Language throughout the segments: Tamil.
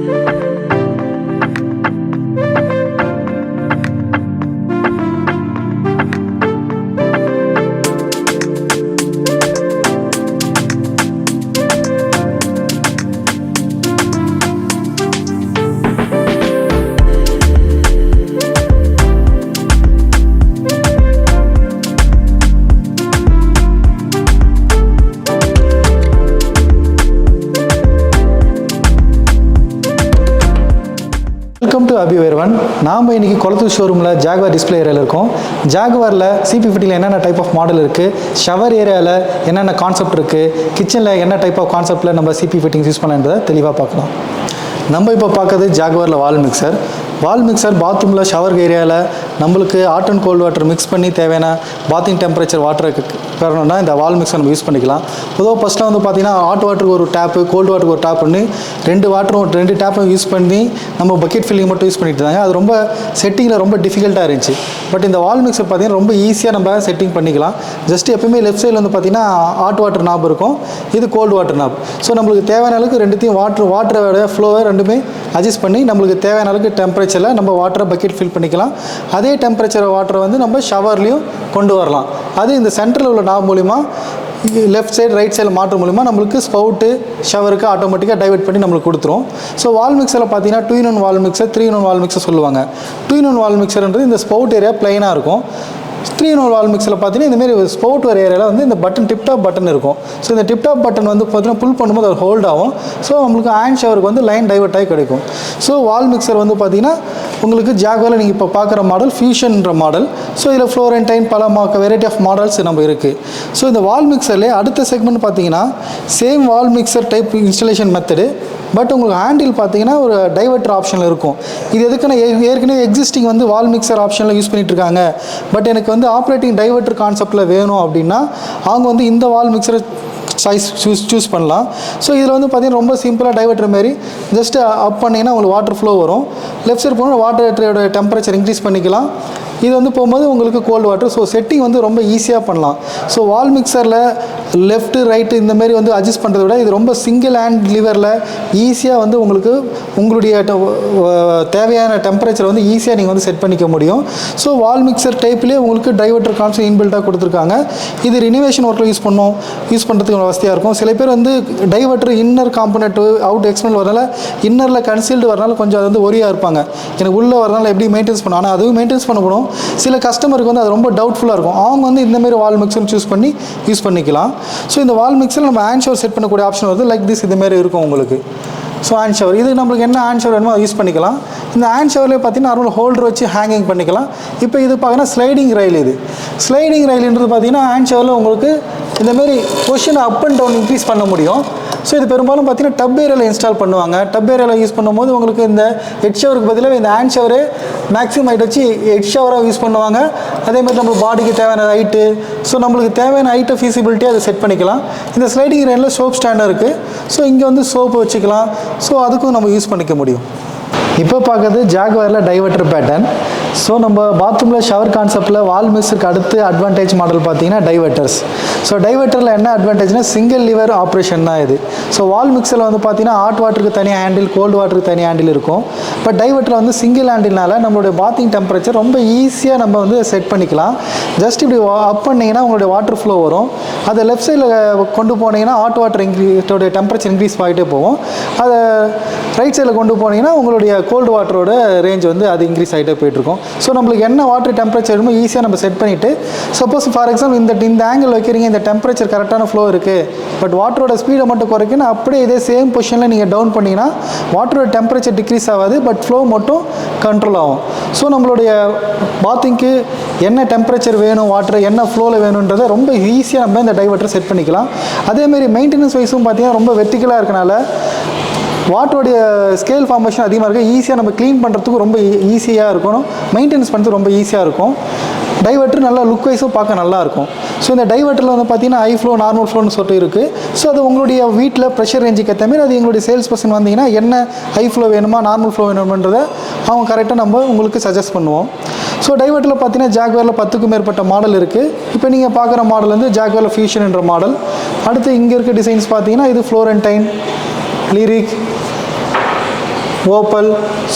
Welcome to Abhi Vairavan. நாம் இன்னைக்கு Kolathur ஷோரூமில் Jaquar டிஸ்பிளே ஏரியாவில் இருக்கோம். Jaquarல CP Fitting என்னென்ன டைப் ஆஃப் மாடல் இருக்குது, ஷவர் ஏரியாவில் என்னென்ன கான்செப்ட் இருக்குது, கிச்சனில் என்ன டைப் ஆஃப் கான்செப்டில் நம்ம CP Fittings யூஸ் பண்ணலான்றதை தெளிவாக பார்க்கலாம். நம்ம இப்போ பார்க்குறது Jaquarல வால் மிக்சர். வால் மிக்சர் பாத்ரூமில் ஷவர் ஏரியாவில் நம்மளுக்கு hot and cold water mix பண்ணி தேவையான பாத்திங் டெம்பரேச்சர் வாட்டருக்கு வரணும்னா இந்த வால் மிக்சர் நம்ம யூஸ் பண்ணிக்கலாம். பொதுவாக ஃபஸ்ட்டில் வந்து பார்த்திங்கன்னா ஹாட் வாட்டருக்கு ஒரு டேப்பு, கோல்டு வாட்டருக்கு ஒரு டேப் பண்ணி ரெண்டு டேப்பும் யூஸ் பண்ணி நம்ம பக்கெட் ஃபில்லிங் மட்டும் யூஸ் பண்ணிட்டு இருந்தாங்க. அது ரொம்ப செட்டிங்கில் ரொம்ப டிஃபிகல்ட்டாக இருந்துச்சு. பட் இந்த வால் மிக்சர் பார்த்திங்கன்னா ரொம்ப ஈஸியாக நம்ம செட்டிங் பண்ணிக்கலாம். ஜஸ்ட் எப்பவுமே லெஃப்ட் சைடில் வந்து பார்த்திங்கன்னா ஹாட் வாட்டர் நாப் இருக்கும், இது கோல்டு வாட்டர் நாப். ஸோ நம்மளுக்கு தேவையான அளவுக்கு ரெண்டுத்தையும் வாட்டரோட ஃப்ளோவை ரெண்டுமே அட்ஜஸ்ட் பண்ணி நம்மளுக்கு தேவையான அளவுக்கு டெம்பரேச்சரில் நம்ம வாட்டரை பக்கெட் ஃபில் பண்ணிக்கலாம். அதே டெம்பரேச்சர் வாட்டரை வந்து நம்ம ஷவர்லேயும் கொண்டு வரலாம். அது இந்த சென்டரில் உள்ள நாப் மூலிமா லெஃப்ட் சைடு ரைட் சைடில் மாற்ற மூலிமா நம்மளுக்கு ஸ்பவுட்டு ஷவருக்கு ஆட்டோமேட்டிக்காக டைவர்ட் பண்ணி நம்மளுக்கு கொடுத்துரும். ஸோ வால் மிக்சரில் பார்த்தீங்கன்னா 2-in-1 வால் மிக்சர், 3-in-1 வால் மிக்சர் சொல்லுவாங்க. 2-in-1 வால் மிக்சர்ன்றது இந்த ஸ்பவுட் ஏரியா பிளைனாக இருக்கும். 3-in-1 வால் மிக்சரில் பார்த்தீங்கன்னா இந்தமாரி ஸ்பவுட் வர ஏரியாவில் வந்து இந்த பட்டன் டிப்டாப் பட்டன் இருக்கும். ஸோ இந்த டிப்டாப் பட்டன் வந்து பார்த்தீங்கன்னா புல் பண்ணும்போது அது ஹோல்ட் ஆகும். ஸோ நம்மளுக்கு ஹேண்ட் ஷவருக்கு வந்து லைன் டைவர்ட் ஆகி கிடைக்கும். ஸோ வால் மிக்சர் வந்து பார்த்தீங்கன்னா உங்களுக்கு Jaquarல நீங்கள் இப்போ பார்க்குற மாடல் ஃபியூஷன்ற மாடல். ஸோ இதில் ஃப்ளோரன்டைன் பல வெரைட்டி ஆஃப் மாடல்ஸ் நம்ம இருக்குது. ஸோ இந்த வால் மிக்சர்லேயே அடுத்த செக்மெண்ட் பார்த்தீங்கன்னா same wall mixer type installation method. But உங்களுக்கு ஹேண்டில் பார்த்தீங்கன்னா ஒரு டைவர்ட்டர் ஆப்ஷனில் இருக்கும். இது எதுக்குன்னா ஏற்கனவே எக்ஸிஸ்டிங் வந்து வால் மிக்சர் ஆப்ஷனில் யூஸ் பண்ணிகிட்டு இருக்காங்க. பட் எனக்கு வந்து ஆப்ரேட்டிங் டைவர்ட்டர் கான்செப்டில் வேணும் அப்படின்னா அவங்க வந்து இந்த வால் மிக்சரை சூஸ் பண்ணலாம். ஸோ இதில் வந்து பார்த்தீங்கன்னா ரொம்ப சிம்பிளாக டைவர்ட்டர் மாரி ஜஸ்ட் அப் பண்ணிங்கன்னா உங்களுக்கு வாட்டர் ஃப்ளோ வரும். லெஃப்ட் சைடு போனால் வாட்டரோட டெம்பரேச்சர் இன்க்ரீஸ் பண்ணிக்கலாம். இது வந்து போகும்போது உங்களுக்கு கோல்டு வாட்டர். ஸோ செட்டிங் வந்து ரொம்ப ஈஸியாக பண்ணலாம். ஸோ வால் மிக்சரில் லெஃப்ட்டு ரைட்டு இந்தமாரி வந்து அட்ஜஸ்ட் பண்ணுறத விட இது ரொம்ப சிங்கிள் ஹேண்ட் லிவரில் ஈஸியாக வந்து உங்களுக்கு உங்களுடைய தேவையான டெம்பரேச்சர் வந்து ஈஸியாக நீங்கள் வந்து செட் பண்ணிக்க முடியும். ஸோ வால் மிக்சர் டைப்லேயே உங்களுக்கு டைவர்ட்டர் கான்செப்ட் இன்பில்ட்டாக கொடுத்துருக்காங்க. இது ரினிவேஷன் ஒர்க்கில் யூஸ் பண்ணுறதுக்கு வசதியாக இருக்கும். சில பேர் வந்து diverter inner component out external வரனால இன்னரில் கன்சீல்டு வரனால கொஞ்சம் அது வந்து ஒரியாக இருப்பாங்க. எனக்கு உள்ளே வரனால எப்படி மெயின்டென்ஸ் பண்ணுவோம், ஆனால் அதுவும் மெயின்டென்ஸ் பண்ணப்படும். சில கஸ்டமருக்கு வந்து அது ரொம்ப டவுட்ஃபுல்லாக இருக்கும். அவங்க வந்து இந்தமாரி வால் மிக்சர் சூஸ் பண்ணி யூஸ் பண்ணிக்கலாம். ஸோ இந்த வால் மிக்சர் நம்ம ஹேண்ட் ஷவர் செட் பண்ணக்கூடிய ஆப்ஷன் வருது. லைக் திஸ் இதுமாரி இருக்கும் உங்களுக்கு. ஸோ ஹேண்ட் ஷவர் இது நம்மளுக்கு என்ன ஹேண்ட் ஷவர் வேணுமோ அதை யூஸ் பண்ணிக்கலாம். இந்த ஹேண்ட் ஷவர்லேயே பார்த்தீங்கன்னா நார்மல் ஹோல்டர் வச்சு ஹேங்கிங் பண்ணிக்கலாம். இப்போ இது பார்த்தீங்கன்னா ஸ்லைடிங் ரயில். இது ஸ்லைடிங் ரயில்ன்றது பார்த்தீங்கன்னா ஹேண்ட் ஷவரில் உங்களுக்கு இந்தமாரி பொசிஷனை அப் அண்ட் டவுன் இன்க்ரீஸ் பண்ண முடியும். ஸோ இது பெரும்பாலும் பார்த்தீங்கன்னா டப் ஏரியாவில் இன்ஸ்டால் பண்ணுவாங்க. டப் ஏரியாவில் யூஸ் பண்ணும்போது உங்களுக்கு இந்த ஹெட் ஷவருக்கு பதிலாக இந்த ஹேண்ட் ஷவரே மேக்ஸிமம் ஹைட் வச்சு ஹெட் ஷவராக யூஸ் பண்ணுவாங்க. அதேமாதிரி நம்மளுக்கு பாடிக்கு தேவையான ஹைட்டு, ஸோ நம்மளுக்கு தேவையான ஹைட்டை ஃபீஸிபிலிட்டியாக அதை செட் பண்ணிக்கலாம். இந்த ஸ்லைடிங் ரயிலில் சோப் ஸ்டாண்ட் இருக்குது. ஸோ இங்கே வந்து சோப்பு வச்சுக்கலாம். ஸோ அதுக்கும் நம்ம யூஸ் பண்ணிக்க முடியும். இப்போ பார்க்குறது Jaquarல டைவர்ட்டர் பேட்டர்ன். ஸோ நம்ம பாத்ரூமில் ஷவர் கான்செப்டில் வால் மிக்சருக்கு அடுத்து அட்வான்டேஜ் மாடல் பார்த்தீங்கன்னா டைவர்ட்டர்ஸ். ஸோ டைவர்ட்டரில் என்ன அட்வான்டேஜ்னா சிங்கிள் லிவர் ஆப்ரேஷன் தான் இது. ஸோ வால் மிக்சரில் வந்து பார்த்தீங்கன்னா ஹாட் வாட்டருக்கு தனி ஹேண்டில், கோல்டு வாட்டருக்கு தனி ஹேண்டில் இருக்கும். பட் டைவர்ட்டரில் வந்து சிங்கிள் ஹேண்டில்னால நம்மளுடைய பாத்திங் டெம்பரேச்சர் ரொம்ப ஈஸியாக நம்ம வந்து செட் பண்ணிக்கலாம். ஜஸ்ட் இப்படி அப் பண்ணிங்கன்னா உங்களுடைய வாட்டர் ஃப்ளோ வரும். அதை லெஃப்ட் சைடில் கொண்டு போனீங்கன்னா ஹாட் வாட்டர் இதோடைய டெம்பரேச்சர் இன்க்ரீஸ் ஆகிட்டே போகும். அதை ரைட் சைடில் கொண்டு போனீங்கன்னா உங்களுடைய கோல்டு வாட்டரோட ரேஞ்ச் வந்து அது இன்க்ரீஸ் ஆகிட்டே போயிட்டுருக்கும். ஸோ நம்மளுக்கு என்ன வாட்டர் டெம்பரேச்சர் வேணுமோ ஈஸியாக நம்ம செட் பண்ணிவிட்டு, சப்போஸ் ஃபார் எக்ஸாம்பிள் இந்த ஆங்கிள் வைக்கிறீங்க, இந்த டெம்பரேச்சர் கரெக்டான ஃப்ளோ இருக்குது, பட் வாட்டரோட ஸ்பீடை மட்டும் குறைக்கணும். அப்படியே இதே சேம் பொசிஷனில் நீங்கள் டவுன் பண்ணிங்கன்னா வாட்டரோட டெம்பரேச்சர் டிக்ரீஸ் ஆகாது, பட் ஃப்ளோ மட்டும் கண்ட்ரோல் ஆகும். ஸோ நம்மளுடைய பாத்திங்க்கு என்ன டெம்பரேச்சர் வேணும், வாட்டர் என்ன ஃப்ளோவில் வேணுன்றதை ரொம்ப ஈஸியாக நம்ம இந்த டைவர்ட்டர் செட் பண்ணிக்கலாம். அதேமாரி மெயின்டெனன்ஸ் வைஸும் பார்த்தீங்கன்னா ரொம்ப வெர்டிகலாக இருக்கனால வாட்டருடைய ஸ்கேல் ஃபார்மேஷன் அதிகமாக இருக்குது. ஈஸியாக நம்ம க்ளீன் பண்ணுறதுக்கு ரொம்ப ஈஸியாக இருக்கணும், மெயின்டெனன்ஸ் பண்ணுறதுக்கு ரொம்ப ஈஸியாக இருக்கும். டைவர்ட்டர் நல்லா லுக் வைஸும் பார்க்க நல்லாயிருக்கும். ஸோ இந்த டைவர்ட்டரில் வந்து பார்த்தீங்கன்னா ஹை ஃப்ளோ, நார்மல் ஃப்ளோன்னு சொல்லிட்டு இருக்குது. ஸோ அது உங்களுடைய வீட்டில் ப்ரெஷர் ரேஞ்சுக்கு ஏற்ற மாதிரி அது எங்களுடைய சேல்ஸ் பர்சன் வந்தீங்கன்னா என்ன ஹை ஃப்ளோ வேணுமா நார்மல் ஃப்ளோ வேணுமன்றதை அவங்க கரெக்டாக நம்ம உங்களுக்கு சஜஸ்ட் பண்ணுவோம். ஸோ டைவர்ட்டரில் பார்த்தீங்கன்னா Jaquarல 10க்கும் மேற்பட்ட மாடல் இருக்குது. இப்போ நீங்கள் பார்க்குற மாடல் வந்து Jaquarல ஃபியூஷன் என்ற மாடல். அடுத்து இங்கே இருக்க டிசைன்ஸ் பார்த்தீங்கன்னா இது ஃப்ளோரன்டைன், லிரிக், ஓப்பல்.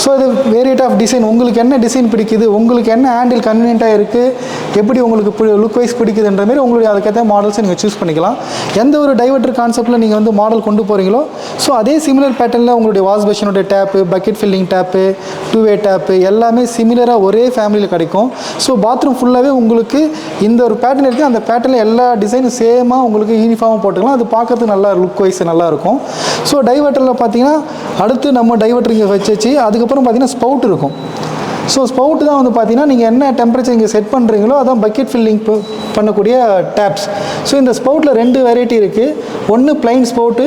ஸோ இது வேரியட் ஆஃப் டிசைன், உங்களுக்கு என்ன டிசைன் பிடிக்குது, உங்களுக்கு என்ன ஹேண்டில் கன்வீனியண்ட்டாக இருக்குது, எப்படி உங்களுக்கு லுக் வைஸ் பிடிக்குதுன்ற மாதிரி உங்களுடைய அதுக்கேற்ற மாடல்ஸை நீங்கள் சூஸ் பண்ணிக்கலாம். எந்த ஒரு டைவர்ட்டர் கான்செப்ட்டில் நீங்கள் வந்து மாடல் கொண்டு போகிறீங்களோ ஸோ அதே சிமிலர் பேட்டர்னில் உங்களுடைய வாஷ் பேஷனுடைய டேப்பு, பக்கெட் ஃபில்லிங் டேப்பு, 2-வே டேப்பு எல்லாமே சிமிலராக ஒரே ஃபேமிலியில் கிடைக்கும். ஸோ பாத்ரூம் ஃபுல்லாகவே உங்களுக்கு இந்த ஒரு பேட்டர்ன் இருக்குது, அந்த பேட்டர்னில் எல்லா டிசைனும் சேமாக உங்களுக்கு யூனிஃபார்மாக போட்டுக்கலாம். அது பார்க்கறதுக்கு நல்லா லுக் வைஸ் நல்லாயிருக்கும். ஸோ டைவர்ட்டரில் பார்த்தீங்கன்னா அடுத்து நம்ம டைவர்ட்டர் இங்கே வச்சு அதுக்கப்புறம் பார்த்தீங்கன்னா ஸ்பவுட் இருக்கும். ஸோ ஸ்பவுட் தான் வந்து பார்த்தீங்கன்னா நீங்கள் என்ன டெம்பரேச்சர் இங்கே செட் பண்ணுறீங்களோ அதான் பக்கெட் ஃபில்லிங் பண்ணக்கூடிய டேப்ஸ். ஸோ இந்த ஸ்பவுட்டில் 2 வெரைட்டி இருக்குது. ஒன்று பிளைன் ஸ்பவுட்டு,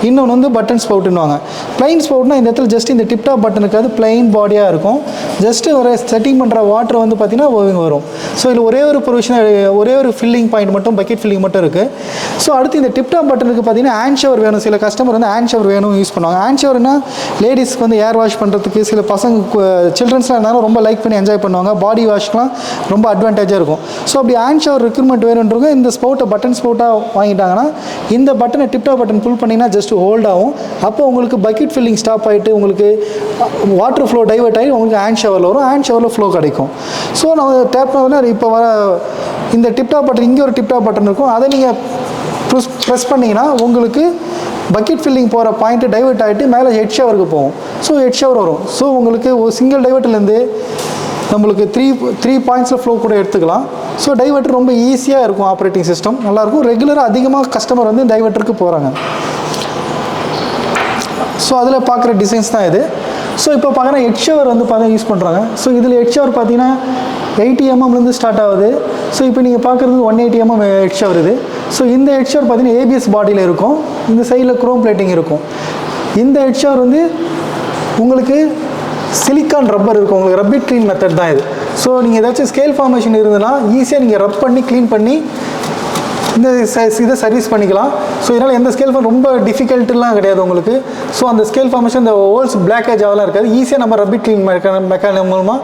இன்னொன்று வந்து பட்டன் ஸ்பவுட்டுன்னுவாங்க. பிளைன் ஸ்பவுட்னா இந்த இடத்துல ஜஸ்ட் இந்த டிப்டாப் பட்டன் இருக்காது, பிளைன் பாடியாக இருக்கும். ஜஸ்ட்டு ஒரு செட்டிங் பண்ணுற வாட்டர் வந்து பார்த்தீங்கன்னா ஓவிங் வரும். ஸோ இதில் ஒரே ஒரு ப்ரொவிஷன், ஒரே ஒரு ஃபில்லிங் பாயிண்ட் மட்டும், பக்கெட் ஃபில்லிங் மட்டும் இருக்குது. ஸோ அடுத்து இந்த டிப்டாப் பட்டனுக்கு பார்த்தீங்கன்னா ஹேண்ட் ஷவர் வேணும். சில கஸ்டமர் வந்து ஹேண்ட் ஷவர் வேணும் யூஸ் பண்ணுவாங்க. ஹேண்ட் ஷவர்னா லேடிஸ்க்கு வந்து ஏர் வாஷ் பண்ணுறதுக்கு, சில பசங்க சில்ட்ரன்ஸ்லாம் இருந்தாலும் ரொம்ப லைக் பண்ணி என்ஜாய் பண்ணுவாங்க. பாடி வாஷ்லாம் ரொம்ப அட்வான்டேஜாக இருக்கும். ஸோ அப்படி ஹேண்ட் ஷவர் ரெக்யூர்மெண்ட் வேணுன்றவங்க இந்த ஸ்பவுட்டை பட்டன் ஸ்பவுட்டாக வாங்கிட்டாங்கன்னா இந்த பட்டனை டிப்டாப் பட்டன் புல் பண்ணிங்கன்னா ஜஸ்ட் ஹோல்ட் ஆகும். அப்போ உங்களுக்கு பக்கெட் ஃபில்லிங் ஸ்டாப் ஆகிட்டு உங்களுக்கு வாட்டர் ஃப்ளோ டைவர்ட் ஆகி உங்களுக்கு ஹேண்ட் ஷவரில் வரும், ஹேண்ட் ஷவரில் ஃப்ளோ கிடைக்கும். ஸோ நம்ம டேப் இப்போ வர இந்த டிப்டாப் பட்டன், இங்கே ஒரு டிப்டாப் பட்டன் இருக்கும், அதை நீங்கள் ப்ரெஸ் பண்ணிங்கன்னா உங்களுக்கு பக்கெட் ஃபில்லிங் போகிற பாயிண்ட்டு டைவர்ட் ஆகிட்டு மேலே ஹெட் ஷவருக்கு போகும். ஸோ ஹெட் ஷவர் வரும். ஸோ உங்களுக்கு ஒரு சிங்கிள் டைவர்ட்லேருந்து நம்மளுக்கு த்ரீ பாயிண்ட்ஸில் ஃப்ளோ கூட எடுத்துக்கலாம். ஸோ டைவர்ட்டர் ரொம்ப ஈஸியாக இருக்கும், ஆப்ரேட்டிங் சிஸ்டம் நல்லாயிருக்கும். ரெகுலராக அதிகமாக கஸ்டமர் வந்து டைவர்ட்டருக்கு போகிறாங்க. ஸோ அதில் பார்க்குற டிசைன்ஸ் தான் இது. ஸோ இப்போ பார்க்குற ஹெட் ஷவர் வந்து பார்த்தா யூஸ் பண்ணுறாங்க. ஸோ இதில் ஹெட் ஷவர் பார்த்தீங்கன்னா 80 mmலேருந்து ஸ்டார்ட் ஆகுது. ஸோ இப்போ நீங்கள் பார்க்குறது 180 mm ஹெட் ஷவர் இது. ஸோ இந்த ஹெட் ஷவர் பார்த்தீங்கன்னா ABS பாடியில் இருக்கும், இந்த சைடில் குரோம் பிளேட்டிங் இருக்கும். இந்த ஹெட் ஷவர் வந்து உங்களுக்கு சிலிக்கான் ரப்பர் இருக்கும், உங்களுக்கு ரப்பிட் க்ளீன் மெத்தட் தான் இது. ஸோ நீங்கள் ஏதாச்சும் ஸ்கேல் ஃபார்மேஷன் இருந்ததுன்னா ஈஸியாக நீங்கள் ரப் பண்ணி க்ளீன் பண்ணி இந்த இதை சர்வீஸ் பண்ணிக்கலாம். ஸோ இதனால் எந்த ஸ்கேல் ஃபார்ம் ரொம்ப டிஃபிகல்ட்டுலாம் கிடையாது உங்களுக்கு. ஸோ அந்த ஸ்கேல் ஃபார்மேஷன் இந்த ஹோல்ஸ் பிளாக்கேஜ் ஆகலாம் இருக்காது, ஈஸியாக நம்ம ரப்பிட் க்ளீன் மெக்கானிக் மூலமாக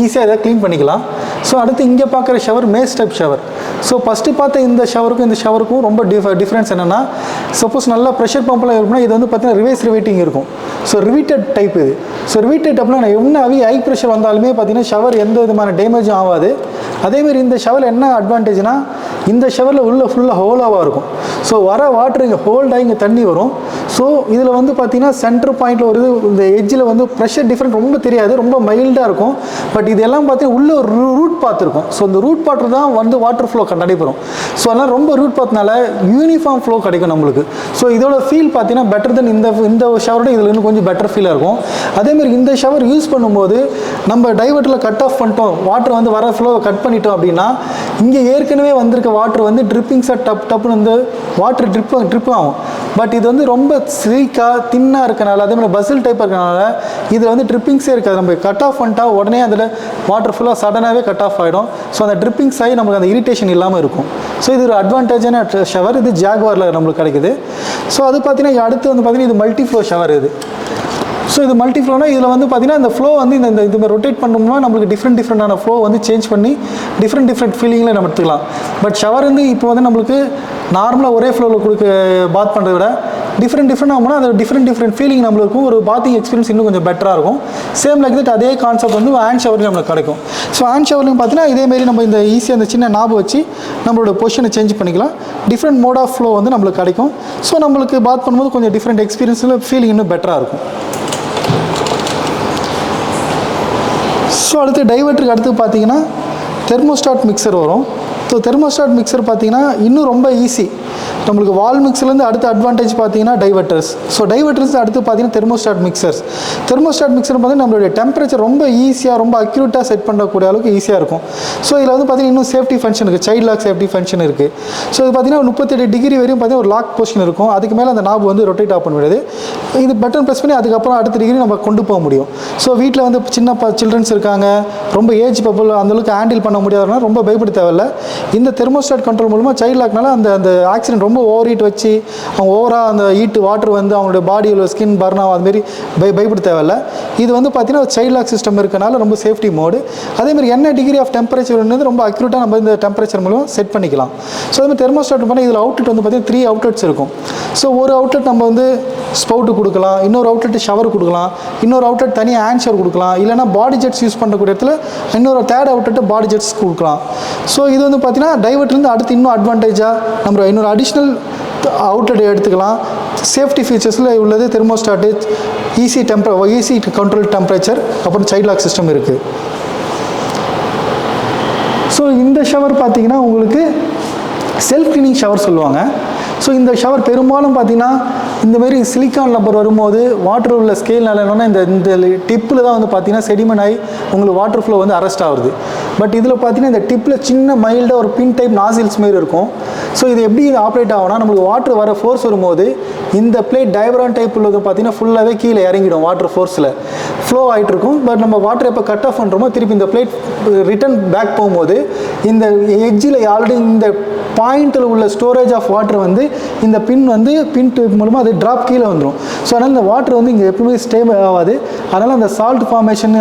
ஈஸியாக இதை க்ளீன் பண்ணிக்கலாம். ஸோ அடுத்து இங்கே பார்க்குற shower maze type shower. So first பார்த்த இந்த ஷவருக்கும் இந்த ஷவருக்கும் ரொம்ப டிஃப்ரென்ஸ் என்னென்னா, சப்போஸ் நல்லா ப்ரெஷர் பம்பெலாம் இருக்குன்னா இது வந்து பார்த்தீங்கன்னா ரிவர்ஸ் ரிவேட்டிங் இருக்கும். ஸோ ரிவீட்டட் டைப் இது. ஸோ ரிவீட்டட் டைப்னா என்ன ஹை ப்ரெஷர் வந்தாலுமே பார்த்தீங்கன்னா ஷவர் எந்த விதமான டேமேஜும் ஆகாது. அதேமாதிரி இந்த ஷவர் என்ன அட்வான்டேஜ்னால் இந்த ஷவரில் உள்ள ஃபுல்லாக ஹோலாவாக இருக்கும். ஸோ வர வாட்டர் இங்கே ஹோல்டாகி இங்கே தண்ணி வரும். ஸோ இதில் வந்து பார்த்தீங்கன்னா சென்டர் பாயிண்டில் ஒரு இந்த எட்ஜில் வந்து ப்ரெஷர் டிஃப்ரெண்ட் ரொம்ப தெரியாது, ரொம்ப மைல்டாக இருக்கும். பட் இதெல்லாம் பார்த்தீங்கன்னா உள்ளே ஒரு ரூட் பாத் இருக்கும். ஸோ இந்த ரூட் பாத்து தான் வந்து வாட்டர் ஃப்ளோ நடைபெறும். ஸோ அதனால் ரொம்ப ரூட் பாத்னால யூனிஃபார்ம் ஃப்ளோ கிடைக்கும் நம்மளுக்கு. ஸோ இதோட ஃபீல் பார்த்தீங்கன்னா பெட்டர் தென் இந்த ஷவரோட இதில் இன்னும் கொஞ்சம் பெட்டர் ஃபீலாக இருக்கும். அதேமாதிரி இந்த ஷவர் யூஸ் பண்ணும்போது நம்ம டைவர்ட்டில் கட் ஆஃப் பண்ணிட்டோம், வாட்டர் வந்து வர ஃப்ளோ கட் பண்ணிட்டோம் அப்படின்னா இங்கே ஏற்கனவே வந்திருக்க வாட்டர் வந்து ட்ரிப்பிங்ஸாக டப்புன்னு வந்து வாட்டர் ட்ரிப் ஆகும். பட் இது வந்து ரொம்ப ஸ்லீக்காக தின்னாக இருக்கனால, அதேமாதிரி பசில் டைப் இருக்கனால இதில் வந்து ட்ரிப்பிங்ஸே இருக்காது. நம்ம கட் ஆஃப் பண்ணிட்டா உடனே அதில் வாட்டர் ஃபுல்லாக சடனாகவே கட் ஆஃப் ஆகிடும். ஸோ அந்த ட்ரிப்பிங்ஸ் ஆகி நமக்கு அந்த இரிட்டேஷன் இல்லாமல் இருக்கும். ஸோ இது ஒரு அட்வான்டேஜான ஷவர். இது ஜாக்வாரில் நம்மளுக்கு கிடைக்குது. ஸோ அது பார்த்தீங்கன்னா அடுத்து வந்து பார்த்தீங்கன்னா இது மல்டி ஃப்ளோ ஷவர் இது. ஸோ இது மல்டி ஃப்ளோனா இதில் வந்து பார்த்தீங்கன்னா இந்த ஃப்ளோ வந்து இந்த இதுமாதிரி ரொட்டேட் பண்ணோம்னா நம்மளுக்கு டிஃப்ரெண்டான ஃப்ளோ வந்து சேஞ்ச் பண்ணி டிஃப்ரெண்ட் ஃபீலிங்கில் நம்ம எடுத்துக்கலாம். பட் ஷவர் வந்து இப்போ வந்து நம்மளுக்கு நார்மலாக ஒரே ஃப்ளோவில் பாத் பண்ணுறத விட டிஃப்ரெண்ட் ஆகும்னா அது டிஃப்ரெண்ட் ஃபீலிங் நம்மளுக்கு ஒரு பாத்திங் எக்ஸ்பீரியன்ஸ் இன்னும் கொஞ்சம் பெட்டராக இருக்கும். சேம் லைக் தட் அதே கான்செப்ட் வந்து ஹேண்ட் ஷவர்லையும் நம்மளுக்கு கிடைக்கும். ஸோ ஹேண்ட் ஷவர்லையும் பார்த்தீங்கன்னா இதேமாரி நம்ம இந்த ஈஸியாக அந்த சின்ன நாபை வச்சு நம்மளோட பொசிஷனை சேஞ்ச் பண்ணிக்கலாம். டிஃப்ரெண்ட் மோட் ஆஃப் ஃப்ளோ வந்து நம்மளுக்கு கிடைக்கும். ஸோ நம்மளுக்கு பாத் பண்ணும்போது கொஞ்சம் டிஃப்ரெண்ட் எக்ஸ்பீரியன்ஸில் ஃபீலிங் இன்னும் பெட்டராக இருக்கும். ஸோ அடுத்து டைவர்ட்டருக்கு அடுத்து பார்த்தீங்கன்னா தெர்மோஸ்டாட் மிக்சர் வரும். ஸோ தெர்மோஸ்டாட் மிக்சர் பார்த்தீங்கன்னா இன்னும் ரொம்ப ஈஸி. நம்மளுக்கு வால் மிக்சர்லேருந்து அடுத்த அட்வான்டேஜ் பார்த்தீங்கன்னா டைவர்ட்டர்ஸ். ஸோ டைவர்ட்டர்ஸ் அடுத்து பார்த்தீங்கன்னா தெர்மோஸ்டாட் மிக்சர் பார்த்தீங்கன்னா நம்மளுடைய டெம்பரேச்சர் ரொம்ப ஈஸியாக ரொம்ப அக்யூரேட்டாக செட் பண்ணக்கூடிய அளவுக்கு ஈஸியாக இருக்கும். ஸோ இதில் வந்து பார்த்தீங்கன்னா இன்னும் சேஃப்டி ஃபங்க்ஷன் இருக்குது, சைல்ட் லாக் சேஃப்டி ஃபங்க்ஷன் இருக்குது. ஸோ இது பார்த்தீங்கன்னா 38 டிகிரி வரையும் பார்த்தீங்கன்னா ஒரு லாக் பொசிஷன் இருக்கும். அதுக்கு மேலே அந்த நாப் வந்து ரொட்டேட் ஆஃப் பண்ண முடியாது. இது பட்டன் ப்ரெஸ் பண்ணி அதுக்கப்புறம் அடுத்த டிகிரி நம்ம கொண்டு போக முடியும். ஸோ வீட்டில் வந்து சின்ன சில்ட்ரன்ஸ் இருக்காங்க, ரொம்ப ஏஜ் பீப்புள் அந்தளவுக்கு ஹேண்டில் பண்ண முடியாதுன்னா ரொம்ப பயப்பட தேவையில்லை. இந்த தெர்மோஸ்டாட் கண்ட்ரோல் மூலமாக சைல்ட் லாக்னால அந்த ஆக்சிடென்ட் ரொம்ப ஓவர் ஹீட் வச்சு அவங்க ஓவராக அந்த ஹீட்டு வாட்டர் வந்து அவங்களுடைய பாடியில் ஸ்கின் பர்ன் ஆகும், அதுமாரி பயப்பட தேவையில்லை. இது வந்து பார்த்தீங்கன்னா சைல்ட் லாக் சிஸ்டம் இருக்கனால ரொம்ப சேஃப்டி மோடு. அதேமாதிரி என்ன டிகிரி ஆஃப் டெம்பரேச்சர் வந்து ரொம்ப அக்யூரேட்டாக நம்ம இந்த டெம்பரேச்சர் மூலம் செட் பண்ணிக்கலாம். ஸோ அதுமாதிரி தெர்மோஸ்டாட் பண்ணால் இதில் அவுட்லெட் வந்து பார்த்தீங்கன்னா 3 அவுட்லெட்ஸ் இருக்கும். ஸோ ஒரு அவுட்லெட் நம்ம வந்து ஸ்பவுட்டு கொடுக்கலாம், இன்னொரு அவுட்லெட் ஷவர் கொடுக்கலாம், இன்னொரு அவுட்லெட் தனியாக ஹேண்ட் ஷவர் கொடுக்கலாம், இல்லைனா பாடி ஜெட்ஸ் யூஸ் பண்ணக்கூடிய இடத்துல இன்னொரு தேர்ட் அவுட்லெட்டு பாடி ஜெட்ஸ் கொடுக்கலாம். ஸோ இது வந்து பார்த்தீங்கன்னா டைவர்ட்லேருந்து அடுத்து இன்னும் அட்வான்டேஜாக நம்ம இன்னொரு அடிஷ்னல் அவுட்லெட் எடுத்துக்கலாம். சேஃப்டி ஃபீச்சர்ஸில் உள்ளது தெர்மோஸ்டாட்டு, ஈஸி கண்ட்ரோல் டெம்பரேச்சர், அப்புறம் சைல்ட் லாக் சிஸ்டம் இருக்குது. ஸோ இந்த ஷவர் பார்த்தீங்கன்னா உங்களுக்கு செல்ஃப் கிளீனிங் ஷவர் சொல்லுவாங்க. ஸோ இந்த ஷவர் பெரும்பாலும் பார்த்தீங்கன்னா இந்தமாரி சிலிக்கான் ரப்பர் வரும்போது வாட்டர் உள்ள ஸ்கேல் என்னன்னா இந்த டிப்பில் தான் வந்து பார்த்தீங்கன்னா செடிமெண்ட் ஆகி உங்களுக்கு வாட்டர் ஃப்ளோ வந்து அரெஸ்ட் ஆகுது. பட் இதில் பார்த்தீங்கன்னா இந்த டிப்பில் சின்ன மைல்டாக ஒரு பின் டைப் நாசில்ஸ் மாரி இருக்கும். ஸோ இது எப்படி இது ஆப்ரேட் ஆகும்னா நம்மளுக்கு வாட்டர் வர ஃபோர்ஸ் வரும்போது இந்த பிளேட் டயப்ரான் டைப் உள்ளது பார்த்தீங்கன்னா ஃபுல்லாகவே கீழே இறங்கிடும், வாட்டர் ஃபோர்ஸில் ஃப்ளோ ஆகிட்டு இருக்கும். பட் நம்ம வாட்டர் எப்போ கட் ஆஃப் பண்ணுறோமோ திருப்பி இந்த பிளேட் ரிட்டன் பேக் போகும்போது இந்த எட்ஜில் ஆல்ரெடி இந்த பாயிண்டில் உள்ள ஸ்டோரேஜ் ஆஃப் வாட்டர் வந்து இந்த பின் டியூப் மூலமாக அது ட்ராப் கீழே வந்துடும். ஸோ அதனால் இந்த வாட்டர் வந்து இங்கே எப்பவுமே ஸ்டேபிள் ஆகாது. அதனால் அந்த சால்ட் ஃபார்மேஷன்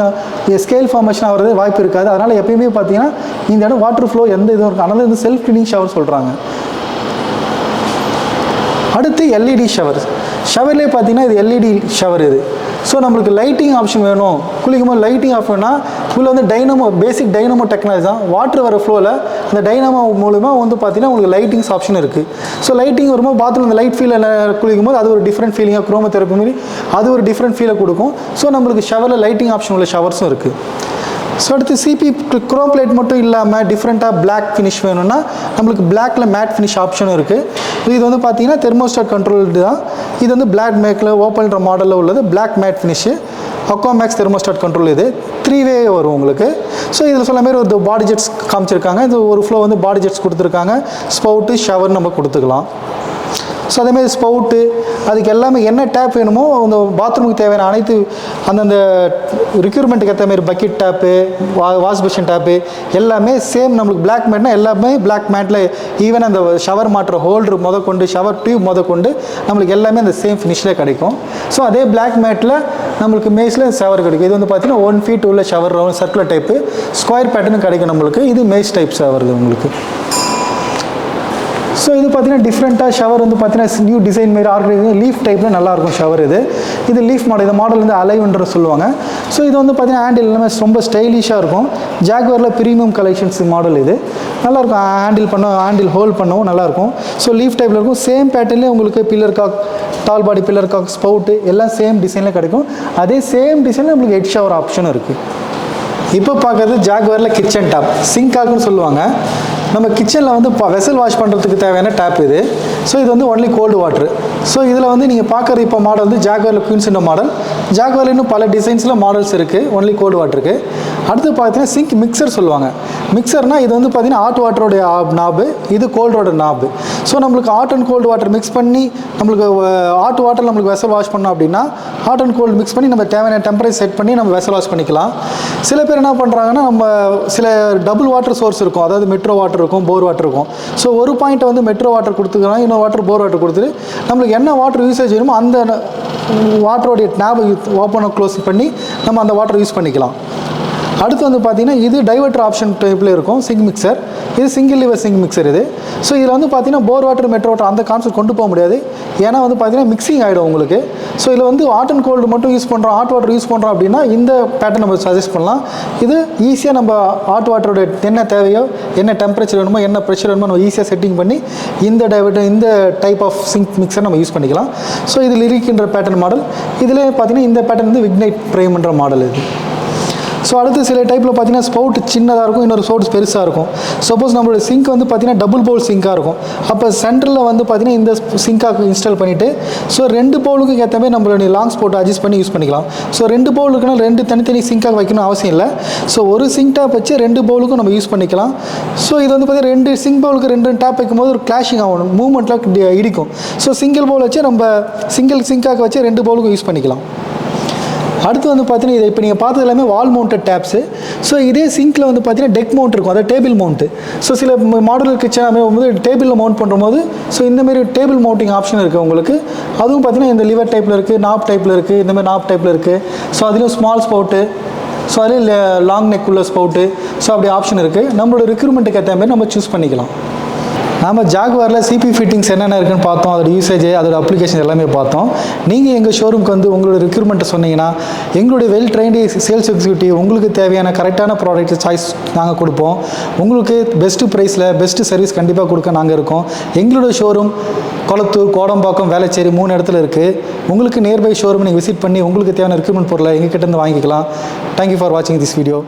ஸ்கேல் ஃபார்மேஷன் ஆகிறது வாய்ப்பு இருக்காது. அதனால் எப்பயுமே பார்த்தீங்கன்னா இந்த இடம் வாட்டர் ஃப்ளோ எந்த இதுவும் இருக்குது. அதனால் வந்து செல்ஃப் கிளீனிங் ஷவர் சொல்கிறாங்க. அடுத்து எல்இடி ஷவர். ஷவர்லேயே பார்த்தீங்கன்னா இது எல்இடி ஷவர் இது. ஸோ நம்மளுக்கு லைட்டிங் ஆப்ஷன் வேணும், குளிக்கும் போது லைட்டிங் ஆஃப் வேணும்னா உள்ள வந்து டைனமோ பேசிக் டைனமோ டெக்னாலஜி தான். வாட்டர் வர ஃப்ளோவில் அந்த டைனமோ மூலமாக வந்து பார்த்தீங்கன்னா உங்களுக்கு லைட்டிங்ஸ் ஆப்ஷன் இருக்குது. ஸோ லைட்டிங் வரும்போது பாத்ரூம் அந்த லைட் ஃபீலில் குளிக்கும் போது அது ஒரு டிஃப்ரெண்ட் ஃபீலிங்காக குரோமோ தெரப்பி மாதிரி அது ஒரு டிஃப்ரெண்ட் ஃபீலை கொடுக்கும். ஸோ நம்மளுக்கு ஷவரில் லைட்டிங் ஆப்ஷன் உள்ள ஷவர்ஸும் இருக்குது. ஸோ அடுத்து சிபி குரோம் பிளேட் மட்டும் இல்லாமல் டிஃப்ரெண்ட்டாக பிளாக் ஃபினிஷ் வேணும்னா நம்மளுக்கு பிளாக்ல மேட் ஃபினிஷ் ஆப்ஷனும் இருக்குது. இது வந்து பார்த்தீங்கன்னா தெர்மோஸ்டாட் கண்ட்ரோல்டு தான். இது வந்து பிளாக் மேக்கில் ஓப்பன்ற மாடலில் உள்ளது black matte finish. Aquamax thermostat control இது 3-வே வரும் உங்களுக்கு. ஸோ இதில் சொல்ல மாதிரி ஒரு பாடி ஜெட்ஸ் காமிச்சிருக்காங்க. இது ஒரு ஃப்ளோ வந்து பாடி ஜெட்ஸ் கொடுத்துருக்காங்க. ஸ்பவுட்டு ஷவர் நம்ம கொடுத்துக்கலாம். ஸோ அதேமாதிரி ஸ்பவுட்டு அதுக்கு எல்லாமே என்ன டேப் வேணுமோ அந்த பாத்ரூமுக்கு தேவையான அனைத்து அந்தந்த ரிக்யூர்மெண்ட்டுக்கு ஏற்ற மாதிரி bucket tap, wash basin tap எல்லாமே சேம். நம்மளுக்கு பிளாக் மேட்னா எல்லாமே பிளாக் மேட்டில் ஈவன் அந்த ஷவர் மாட்டுற ஹோல்டர் முதற்கொண்டு ஷவர் டியூப் முதற்கொண்டு நம்மளுக்கு எல்லாமே அந்த சேம் ஃபினிஷில் கிடைக்கும். ஸோ அதே பிளாக் மேட்டில் நம்மளுக்கு மேஸில் ஷவர் கிடைக்கும். இது வந்து பார்த்தீங்கன்னா 1 feet உள்ள shower round circular type square pattern கிடைக்கும் நம்மளுக்கு. இது மேஸ் டைப் ஷவர் உங்களுக்கு. ஸோ இது பார்த்தீங்கன்னா டிஃப்ரெண்ட்டாக ஷவர் வந்து பார்த்தீங்கன்னா நியூ டிசைன் மாரி ஆர்கனைஸ் லீஃப் டைப்பில் நல்லாயிருக்கும் ஷவர் இது. இது லீஃப் மாடல். இந்த மாடல் வந்து அலைவ்ன்ற சொல்லுவாங்க. ஸோ இது வந்து பார்த்தீங்கன்னா ஹேண்டில் எல்லாமே ரொம்ப ஸ்டைலிஷாக இருக்கும். ஜாக்வாரில் ப்ரீமியம் கலெக்ஷன்ஸ் மாடல் இது நல்லாயிருக்கும். ஹேண்டில் ஹோல்ட் பண்ணவும் நல்லாயிருக்கும். ஸோ லீஃப் டைப்பில் இருக்கும். சேம் பேட்டர்ன்லேயே உங்களுக்கு பில்லர் காக், டால் பாடி பில்லர் காக், ஸ்பவுட்டு எல்லாம் சேம் டிசைனில் கிடைக்கும். அதே சேம் டிசைனில் நம்மளுக்கு ஹெட் ஷவர் ஆப்ஷனும் இருக்குது. இப்போ பார்க்குறது ஜாக்வாரில் கிச்சன் டாப், சிங்காக்குன்னு சொல்லுவாங்க. நம்ம கிச்சனில் வந்து வெசல் வாஷ் பண்ணுறதுக்கு தேவையான டேப் இது. ஸோ இது வந்து ஒன்லி கோல்டு வாட்ரு. ஸோ இதில் வந்து நீங்கள் பார்க்குற இப்போ மாடல் வந்து ஜாக்வாரில் குயின்ஸ்ன்ற மாடல். ஜாக்வாரில் இன்னும் பல டிசைன்ஸில் மாடல்ஸ் இருக்குது ஒன்லி கோல்டு வாட்டருக்கு. அடுத்து பார்த்தீங்கன்னா சிங்க் மிக்சர் சொல்லுவாங்க. மிக்சர்னால் இது வந்து பார்த்தீங்கன்னா ஹாட் வாட்டரோடைய நாபு, இது கோல்டோட நாபு. ஸோ நம்மளுக்கு hot and cold water mix பண்ணி நம்மளுக்கு ஹாட் வாட்டர் நம்மளுக்கு வெசல் வாஷ் பண்ணோம் அப்படின்னா ஹாட் அண்ட் கோல்டு மிக்ஸ் பண்ணி நம்ம தேவையான டெம்பரேச்சர் செட் பண்ணி நம்ம வெசல் வாஷ் பண்ணிக்கலாம். சில பேர் என்ன பண்ணுறாங்கன்னா நம்ம சில டபுள் வாட்டர் சோர்ஸ் இருக்கும், அதாவது மெட்ரோ வாட்டர் இருக்கும், போர் வாட்டர் இருக்கும். ஸோ ஒரு பாயிண்ட்டை வந்து மெட்ரோ வாட்டர் கொடுத்துக்கலாம், இன்னொரு வாட்டர் போர் வாட்டர் கொடுத்துட்டு நம்மளுக்கு என்ன வாட்டர் யூசேஜ் வேணுமோ அந்த வாட்டரோடைய டேபை ஓப்பன் க்ளோஸ் பண்ணி நம்ம அந்த வாட்டர் யூஸ் பண்ணிக்கலாம். அடுத்து வந்து பார்த்தீங்கன்னா இது டைவர்டர் ஆப்ஷன் டைப்பில் இருக்கும் சிங்க் மிக்சர். இது சிங்கிள் லிவர் சிங்க் மிக்சர் இது. ஸோ இதில் வந்து பார்த்தீங்கன்னா போர் வாட்டர் மெட்ரோ வாட்டர் அந்த கான்செப்ட் கொண்டு போக முடியாது. ஏன்னா வந்து பார்த்தீங்கன்னா மிக்சிங் ஆகிடும் உங்களுக்கு. ஸோ இதில் வந்து ஹாட் அண்ட் கோல்டு மட்டும் யூஸ் பண்ணுறோம், ஹாட் வாட்டர் யூஸ் பண்ணுறோம் அப்படின்னா இந்த பேட்டர்ன் நம்ம சஜஸ்ட் பண்ணலாம். இது ஈஸியாக நம்ம ஹாட் வாட்டரோட என்ன தேவையோ, என்ன டெம்பரேச்சர் வேணுமோ, என்ன ப்ரெஷர் வேணுமோ நம்ம ஈஸியாக செட்டிங் பண்ணி இந்த டைவர்டர் இந்த டைப் ஆஃப் சிங்க் மிக்சர் நம்ம யூஸ் பண்ணிக்கலாம். ஸோ இது லிரிக்ன்ற பேட்டர்ன் மாடல். இதில் பார்த்தீங்கன்னா இந்த பேட்டர்ன் வந்து விக்னைட் ப்ரைம்ன்ற மாடல் இது. ஸோ அடுத்து சில டைப்பில் பார்த்தீங்கன்னா ஸ்பவுட் சின்னதாக இருக்கும், இன்னொரு ஸ்பவுட் பெருசாக இருக்கும். சப்போஸ் நம்மளோட சிங்க் வந்து பார்த்தீங்கன்னா டபுள் பவுல் சிங்காக இருக்கும். அப்போ சென்டரில் வந்து பார்த்தீங்கன்னா இந்த சிங்காக இன்ஸ்டால் பண்ணிவிட்டு ஸோ 2 பவுலுக்கு ஏற்ற மாதிரி நம்மளுடைய லாங் ஸ்பவுட் அட்ஜஸ்ட் பண்ணி யூஸ் பண்ணிக்கலாம். ஸோ 2 பவுலுக்குனா 2 தனித்தனி சிங்காக வைக்கணும் அவசியம் இல்லை. ஸோ ஒரு சிங்க் டேப் வச்சு 2 பவுலுக்கும் நம்ம யூஸ் பண்ணிக்கலாம். ஸோ இது வந்து பார்த்தீங்கன்னா 2 சிங்க் பவுலுக்கு 2 டேப் வைக்கும்போது ஒரு கிளாஷிங் ஆகணும், மூவ்மெண்ட்டில் இடிக்கும். ஸோ சிங்கிள் பவுல் வச்சு நம்ம சிங்கிள் சிங்காக வச்சு 2 பவுலுக்கும் யூஸ் பண்ணிக்கலாம். அடுத்து வந்து பார்த்தீங்கன்னா இதை இப்போ நீங்கள் பார்த்தது எல்லாமே வால் மவுண்டட் டேப்ஸு. ஸோ இதே சிங்கில் வந்து பார்த்தீங்கன்னா டெக் மவுண்ட் இருக்கும், அதாவது டேபிள் மவுண்ட்டு. ஸோ சில மாடல் கிச்சன் வந்து டேபிளில் மவுண்ட் பண்ணும்போது ஸோ இந்தமாரி டேபிள் மவுண்டிங் ஆப்ஷன் இருக்குது உங்களுக்கு. அதுவும் பார்த்தீங்கன்னா இந்த லிவர் டைப்பில் இருக்குது, நாப் டைப்பில் இருக்குது, இந்தமாதிரி நாப் டைப்பில் இருக்குது. ஸோ அதுலேயும் ஸ்மால் ஸ்பவுட்டு, ஸோ அதுலேயும் லாங் நெக் உள்ள ஸ்பவுட்டு, ஸோ அப்படி ஆப்ஷன் இருக்குது. நம்மளோட ரிக்ரூட்மெண்ட்டுக்கு ஏற்ற மாதிரி நம்ம சூஸ் பண்ணிக்கலாம். நம்ம ஜாகுவாரில் சிபி ஃபிட்டிங்ஸ் என்னென்ன இருக்குன்னு பார்த்தோம், அதோட யூசேஜ், அதோட அப்ளிகேஷன் எல்லாமே பார்த்தோம். நீங்கள் எங்கள் ஷோரூமுக்கு வந்து உங்களோட ரிக்ரூட்மெண்ட்டை சொன்னீங்கன்னா எங்களுடைய வெல் ட்ரைன்டு சேல்ஸ் எக்ஸிக்யூட்டிவ் உங்களுக்கு தேவையான கரெக்டான ப்ராடக்ட் சாய்ஸ் நாங்கள் கொடுப்போம். உங்களுக்கு பெஸ்ட்டு ப்ரைஸில் பெஸ்ட்டு சர்வீஸ் கண்டிப்பாக கொடுக்க நாங்கள் இருக்கோம். எங்களோட ஷோரூம் கொளத்தூர், கோடம்பாக்கம், வேளச்சேரி 3 இடத்துல இருக்குது. உங்களுக்கு நியர்பை ஷோரூம் நீங்கள் விசிட் பண்ணி உங்களுக்கு தேவையான ரிக்ரூட்மெண்ட் பொருளை எங்ககிட்ட இருந்து வாங்கிக்கலாம். தேங்க்யூ ஃபார் வாட்சிங் திஸ் வீடியோ.